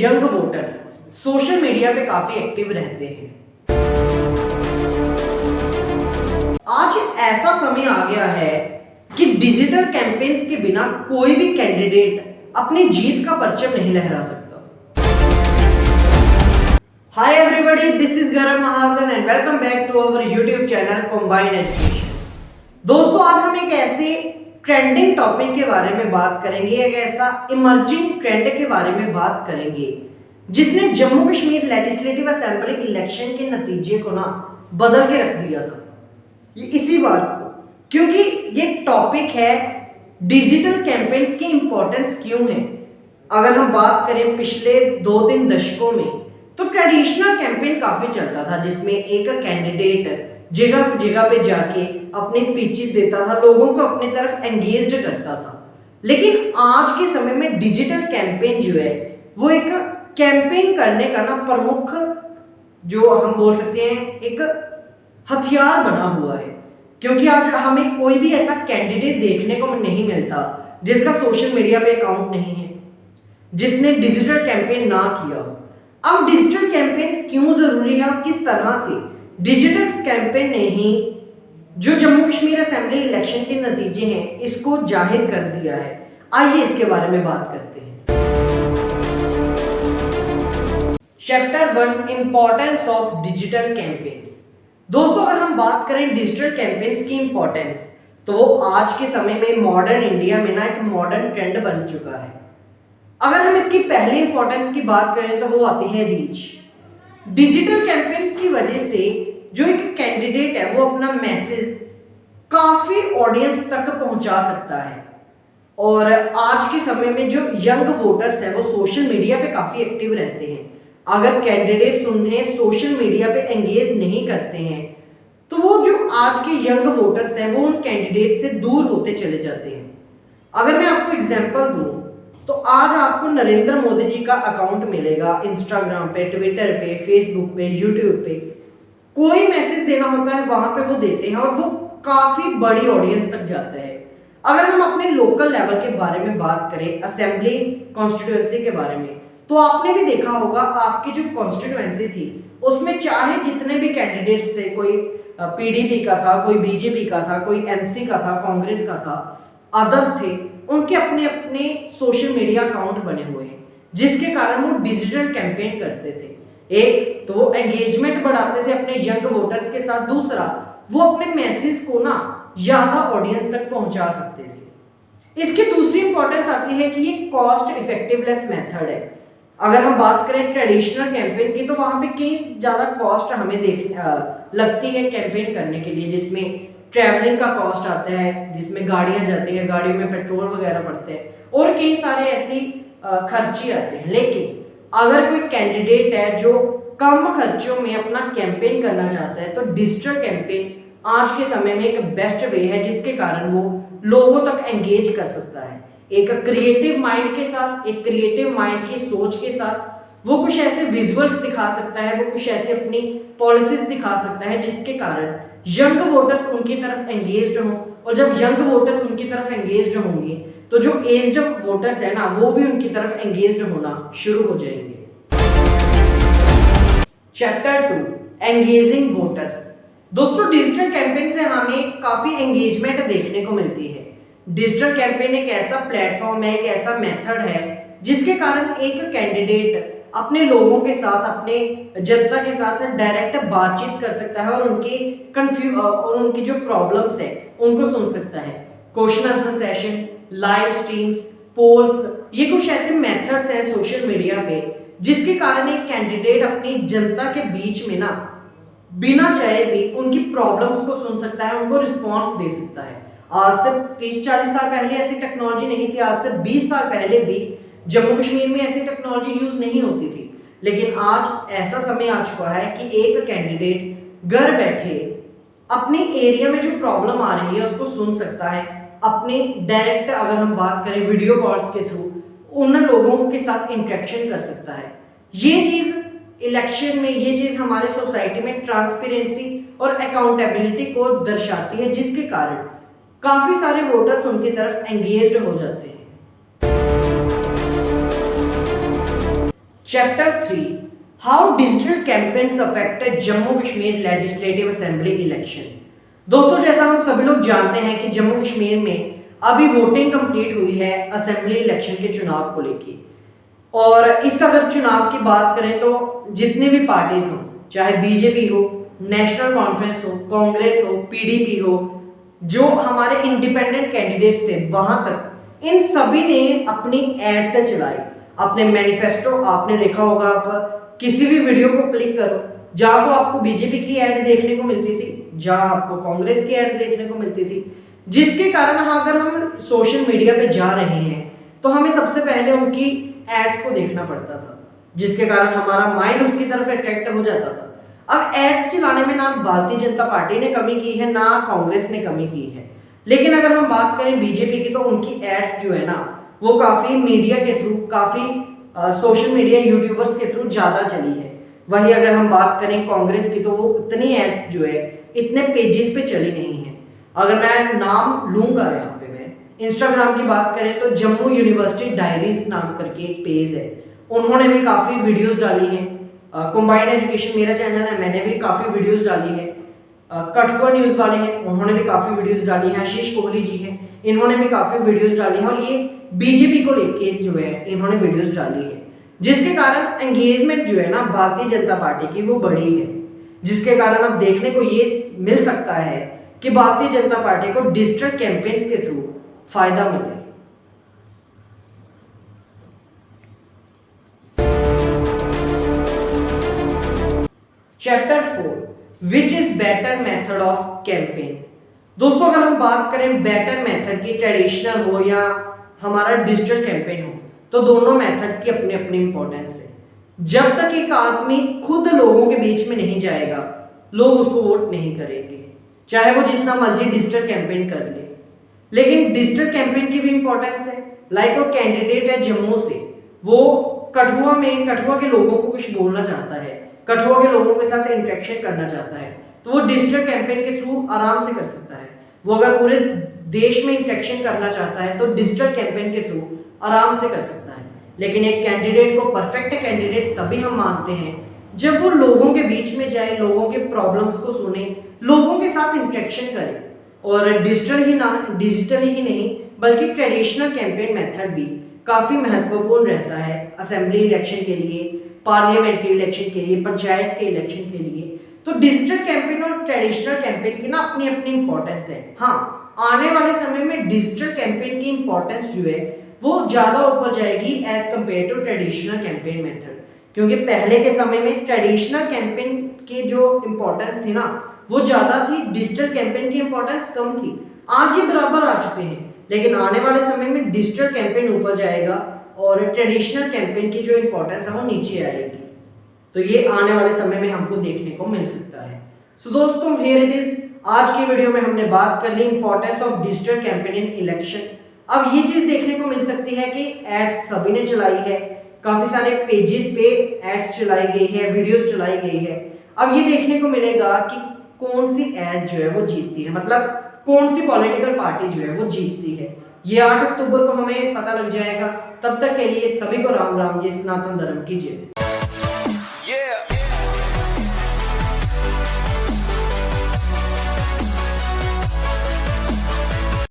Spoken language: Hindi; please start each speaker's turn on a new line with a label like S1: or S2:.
S1: यंग वोटर्स सोशल मीडिया पे काफी एक्टिव रहते हैं। आज ऐसा समय आ गया है कि डिजिटल कैंपेन्स के बिना कोई भी कैंडिडेट अपनी जीत का परचम नहीं लहरा सकता। Hi everybody, this is Garam Mahajan and welcome back to our YouTube channel combined education. दोस्तों, आज हम एक ऐसे ट्रेंडिंग टॉपिक के बारे में बात करेंगे, एक ऐसा इमर्जिंग ट्रेंड के बारे में बात करेंगे जिसने Jammu Kashmir legislative assembly election के नतीजे को ना बदल के रख दिया था। ये इसी बात को, क्योंकि ये टॉपिक है डिजिटल कैंपेन्स की इंपॉर्टेंस क्यों है। अगर हम बात करें पिछले 2-3 दशकों में, तो ट्रेडिशनल कैंपेन काफी चलता था जिसमें एक कैंडिडेट जगह जगह पे जाके अपनी स्पीचेस देता था, लोगों को अपनी तरफ एंगेज्ड करता था। लेकिन आज के समय में डिजिटल कैंपेन जो है वो एक कैंपेन करने का ना प्रमुख, जो हम बोल सकते हैं, एक हथियार बना हुआ है। क्योंकि आज हमें कोई भी ऐसा कैंडिडेट देखने को नहीं मिलता जिसका सोशल मीडिया पे अकाउंट नहीं है, जिसने डिजिटल कैंपेन ना किया। अब डिजिटल कैंपेन क्यों जरूरी है और किस तरह से डिजिटल कैंपेन ने ही जो जम्मू कश्मीर असेंबली इलेक्शन के नतीजे हैं इसको जाहिर कर दिया है। आइए इसके बारे में बात करते हैं। Chapter 1, importance of digital campaigns. दोस्तों, अगर हम बात करें डिजिटल कैंपेन्स की इंपॉर्टेंस, तो वो आज के समय में मॉडर्न इंडिया में ना एक मॉडर्न ट्रेंड बन चुका है। अगर हम इसकी पहली इंपॉर्टेंस की बात करें तो वो आती है रीच। डिजिटल कैंपेन्स की वजह से जो एक कैंडिडेट है वो अपना मैसेज काफी ऑडियंस तक पहुंचा सकता है। और आज के समय में जो यंग वोटर्स हैं वो सोशल मीडिया पे काफी एक्टिव रहते हैं। अगर कैंडिडेट्स उन्हें सोशल मीडिया पे एंगेज नहीं करते हैं तो वो जो आज के यंग वोटर्स हैं वो उन कैंडिडेट से दूर होते चले जाते हैं। अगर मैं आपको एग्जांपल दूं तो आज आपको नरेंद्र मोदी जी का अकाउंट मिलेगा इंस्टाग्राम पे, ट्विटर पे, फेसबुक पे, यूट्यूब पे। कोई मैसेज देना होता है वहां पे वो देते हैं और वो काफी बड़ी ऑडियंस तक जाता है। अगर हम अपने लोकल लेवल के बारे में बात करें, असेंबली कॉन्स्टिट्यूएंसी के बारे में, तो आपने भी देखा होगा आपकी जो कॉन्स्टिट्यूएंसी थी उसमें चाहे जितने भी कैंडिडेट्स थे, कोई पीडीपी का था, कोई बीजेपी का था, कोई एनसी का था, कांग्रेस का था, अदर थे, उनके अपने अपने सोशल मीडिया अकाउंट बने हुए हैं जिसके कारण वो डिजिटल कैंपेन करते थे। एक तो वो एंगेजमेंट बढ़ाते थे अपने यंग वोटर्स के साथ, दूसरा वो अपने मैसेज को ना ज्यादा ऑडियंस तक पहुंचा सकते थे। इसकी दूसरी इंपॉर्टेंस आती है कि ये कॉस्ट इफेक्टिवलेस मेथड है। अगर हम बात करें ट्रेडिशनल कैंपेन की, तो वहां पे कई ज्यादा कॉस्ट हमें लगती है कैंपेन करने के लिए, जिसमें ट्रैवलिंग का कॉस्ट आता है, जिसमें गाड़ियां जाती हैं, गाड़ियों में पेट्रोल वगैरह पड़ते हैं और कई सारे ऐसी खर्चे आते हैं। लेकिन अगर कोई कैंडिडेट है जो कम खर्चों में अपना कैंपेन करना चाहता है तो डिजिटल कैंपेन आज के समय में एक बेस्ट वे है जिसके कारण वो लोगों तक एंगेज कर सकता है। एक क्रिएटिव माइंड के साथ, एक क्रिएटिव माइंड की सोच के साथ वो कुछ ऐसे विजुअल्स दिखा सकता है, वो कुछ ऐसे अपनी पॉलिसीज दिखा सकता है जिसके कारण यंग वोटर्स उनकी तरफ एंगेज्ड हों। और जब यंग वोटर्स उनकी तरफ एंगेज्ड होंगे तो जो एज्ड वोटर्स है ना वो भी उनकी तरफ एंगेज्ड होना शुरू हो जाएंगे। Chapter 2, engaging voters. दोस्तों, डिजिटल कैंपेन से हमें काफी एंगेजमेंट देखने को मिलती है। डिजिटल कैंपेन एक ऐसा प्लेटफॉर्म है, एक ऐसा मेथड है जिसके कारण एक कैंडिडेट अपने लोगों के साथ, अपने जनता के साथ डायरेक्ट बातचीत कर सकता है और उनकी जो प्रॉब्लम्स है उनको सुन सकता है। Question answer session, live streams, polls, ये कुछ ऐसे मेथड्स हैं सोशल मीडिया पे जिसके कारण एक कैंडिडेट अपनी जनता के बीच में ना बिना चाहे भी उनकी प्रॉब्लम्स को सुन सकता है, उनको रिस्पॉन्स दे सकता है। आज से 30-40 साल पहले ऐसी टेक्नोलॉजी नहीं थी, आज से 20 साल पहले भी जम्मू कश्मीर में ऐसी टेक्नोलॉजी यूज नहीं होती थी। लेकिन आज ऐसा समय आ चुका है कि एक कैंडिडेट घर बैठे अपने एरिया में जो प्रॉब्लम आ रही है उसको सुन सकता है, अपने डायरेक्ट, अगर हम बात करें वीडियो कॉल्स के थ्रू, उन लोगों के साथ इंटरेक्शन कर सकता है। ये चीज इलेक्शन में, ये चीज हमारे सोसाइटी में ट्रांसपेरेंसी और अकाउंटेबिलिटी को दर्शाती है जिसके कारण काफी सारे वोटर्स उनकी तरफ एंगेज्ड हो जाते हैं। Chapter 3 how digital campaigns affected Jammu Kashmir legislative assembly election. दोस्तों, जैसा हम सभी लोग जानते हैं कि जम्मू कश्मीर में अभी वोटिंग कंप्लीट हुई है असेंबली इलेक्शन के चुनाव को लेकर। और इस अगर चुनाव की बात करें तो जितनी भी पार्टीज हो, चाहे बीजेपी हो, नेशनल कॉन्फ्रेंस हो, कांग्रेस हो, पीडीपी हो, जो हमारे इंडिपेंडेंट कैंडिडेट्स थे, वहां तक इन सभी ने अपनी एड से चलाई अपने मैनिफेस्टो। आपने देखा होगा, आप किसी भी वीडियो को क्लिक करो, जहां को आपको बीजेपी की एड देखने को मिलती थी, जहां आपको कांग्रेस की एड देखने को मिलती थी, जिसके कारण अगर हम सोशल मीडिया पे जा रहे हैं तो हमें सबसे पहले उनकी एड्स को देखना पड़ता था, जिसके कारण हमारा माइंड उसकी तरफ अट्रैक्ट हो जाता था। अब एड्स चलाने में ना भारतीय जनता पार्टी ने कमी की है, ना कांग्रेस ने कमी की है। लेकिन अगर हम बात करें बीजेपी की, तो उनकी एड्स जो है ना, वो काफी मीडिया के थ्रू, काफी सोशल मीडिया यूट्यूबर्स के थ्रू ज्यादा चली है। वही अगर हम बात करें कांग्रेस की, तो वो इतनी एड्स जो है इतने पेजेस पे चली नहीं है। अगर मैं नाम लूंगा यहाँ पे, मैं इंस्टाग्राम की बात करें तो जम्मू यूनिवर्सिटी डायरीज नाम करके एक पेज है, उन्होंने भी काफी वीडियोस डाली हैं। कंबाइंड एजुकेशन मेरा चैनल है, मैंने भी काफी वीडियोस डाली है। कठुआ न्यूज वाले हैं, उन्होंने भी काफी वीडियोस डाली हैं। आशीष कोहली जी हैं, इन्होंने भी काफी वीडियोस डाली हैं। और ये बीजेपी को लेके जो है इन्होंने वीडियोस डाली है, जिसके कारण एंगेजमेंट जो है ना भारतीय जनता पार्टी की वो बढ़ी है। जिसके कारण अब देखने को ये मिल सकता है कि भारतीय जनता पार्टी को डिजिटल कैंपेन्स के थ्रू फायदा मिले। Chapter 4 which is better method of campaign. दोस्तों, अगर हम बात करें बेटर मेथड की, ट्रेडिशनल हो या हमारा डिजिटल कैंपेन हो, तो दोनों मेथड्स की अपनी अपनी इंपॉर्टेंस है। जब तक एक आदमी खुद लोगों के बीच में नहीं जाएगा, लोग उसको वोट नहीं करेंगे, चाहे वो जितना मर्जी डिजिटल कैंपेन कर ले। लेकिन डिजिटल कैंपेन की भी इंपॉर्टेंस है। लाइक वो कैंडिडेट है जम्मू से, वो कठुआ के लोगों को कुछ बोलना चाहता है, कठुआ के लोगों के साथ इंटरेक्शन करना चाहता है, तो वो डिजिटल कैंपेन के थ्रू आराम से कर सकता है। वो अगर पूरे देश में इंटरेक्शन करना चाहता है तो डिजिटल कैंपेन के थ्रू आराम से कर सकता है। लेकिन एक कैंडिडेट को परफेक्ट कैंडिडेट तभी हम मानते हैं जब वो लोगों के बीच में जाए, लोगों के प्रॉब्लम्स को सुने, लोगों के साथ इंटरेक्शन करे। और डिजिटली ही नहीं बल्कि ट्रेडिशनल कैंपेन मेथड भी काफी महत्वपूर्ण रहता है असेंबली इलेक्शन के लिए, पार्लियामेंट्री इलेक्शन के लिए, पंचायत के इलेक्शन के लिए। तो डिजिटल कैंपेन और ट्रेडिशनल कैंपेन की ना अपनी अपनी इंपॉर्टेंस है। हाँ, आने वाले समय में डिजिटल कैंपेन की इंपॉर्टेंस जो है वो ज्यादा ऊपर जाएगी as compare to traditional campaign method. क्योंकि पहले के समय में ट्रेडिशनल कैंपेन की जो इंपॉर्टेंस थी ना वो ज्यादा थी, डिजिटल कैंपेन की इंपॉर्टेंस कम थी। आज ये बराबर आ चुके हैं, लेकिन आने वाले समय में डिजिटल कैंपेन ऊपर जाएगा और ट्रेडिशनल कैंपेन की जो इंपॉर्टेंस है वो नीचे आएगी। तो ये आने वाले समय में हमको देखने को मिल सकता है। सो दोस्तों, हियर इट इज। आज की वीडियो में हमने बात कर ली importance of digital campaign in election. अब ये चीज देखने को मिल सकती है कि एड्स सभी ने चलाई है, काफी सारे पेजेस पे एड्स चलाई गई है, वीडियोस चलाई गई है। अब ये देखने को मिलेगा कि कौन सी एड जो है वो जीतती है, मतलब कौन सी पॉलिटिकल पार्टी जो है वो जीतती है। ये 8 अक्टूबर को हमें पता लग जाएगा। तब तक के लिए सभी को राम राम जी, सनातन धर्म की जय।